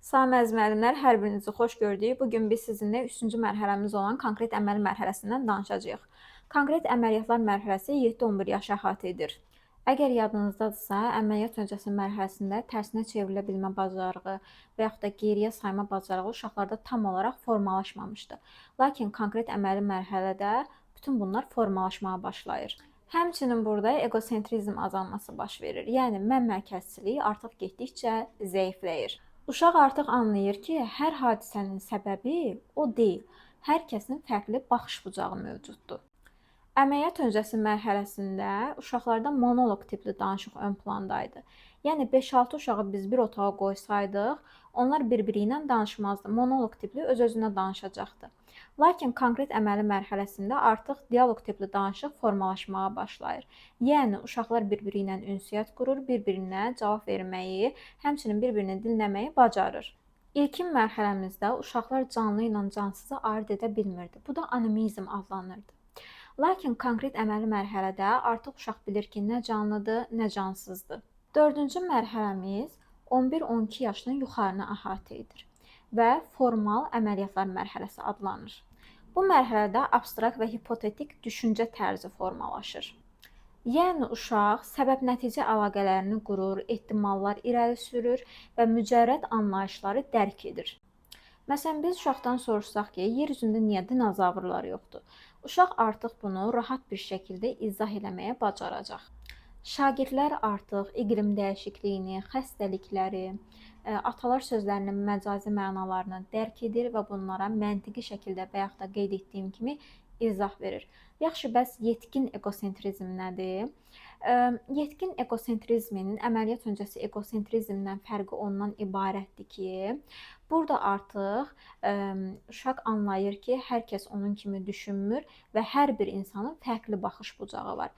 Salam əziz müəllimlər, hər birinizi xoş gördük. Bugün biz sizinlə 3-cü mərhələmiz olan konkret əməl mərhələsindən danışacağıq. Konkret əməliyyatlar mərhələsi 7-11 yaşı əhatə edir. Əgər yadınızdadırsa, əməliyyat öncəsi mərhələsində tərsinə çevrilə bilmə bacarığı və yaxud da geriyə sayma bacarığı uşaqlarda tam olaraq formalaşmamışdı. Lakin konkret əməli mərhələdə bütün bunlar formalaşmağa başlayır. Həmçinin burada egosentrizm azalması baş verir. Yəni mən mərkəzçilik artıq getdikcə zəifləyir. Uşaq artıq anlayır ki, hər hadisənin səbəbi o deyil. Hər kəsin fərqli baxış bucağı mövcuddur. Əməliyyat öncəsi mərhələsində uşaqlarda monoloq tipli danışıq ön plandaydı. Yəni 5-6 uşağı biz bir otağa qoysaydıq, onlar bir-biri ilə danışmazdı. Monoloq tipli öz-özünə danışacaqdı. Lakin konkret əməli mərhələsində artıq dialoq tipli danışıq formalaşmağa başlayır. Yəni uşaqlar bir-biri ilə ünsiyyət qurur, bir-birinə cavab verməyi, həmçinin bir-birini dinləməyi bacarır. İlkin mərhələmizdə uşaqlar canlı ilə cansızı ayırd edə bilmirdi. Bu da animizm adlanırdı. Lakin konkret əməli mərhələdə artıq uşaq bilir ki, nə canlıdır, nə cansızdır. 4-cü mərhələmiz 11-12 yaşdan yuxarını əhatə edir və formal əməliyyatlar mərhələsi adlanır. Bu mərhələdə abstrakt və hipotetik düşüncə tərzi formalaşır. Yəni uşaq səbəb-nəticə əlaqələrini qurur, ehtimallar irəli sürür və mücərrəd anlayışları dərk edir. Məsələn, biz uşaqdan soruşsaq ki, yer üzündə niyə dinozavrlar yoxdur? Uşaq artıq bunu rahat bir şəkildə izah eləməyə bacaracaq. Şagirdlər artıq iqlim dəyişikliyini, xəstəlikləri, atalar sözlərinin məcazi mənalarını dərk edir və bunlara məntiqi şəkildə və yaxud da qeyd etdiyim kimi izah verir. Yaxşı, bəs yetkin egosentrizm nədir? Yetkin egosentrizmin əməliyyat öncəsi egosentrizmdən fərqi ondan ibarətdir ki, burada artıq uşaq anlayır ki, hər kəs onun kimi düşünmür və hər bir insanın fərqli baxış bucağı var.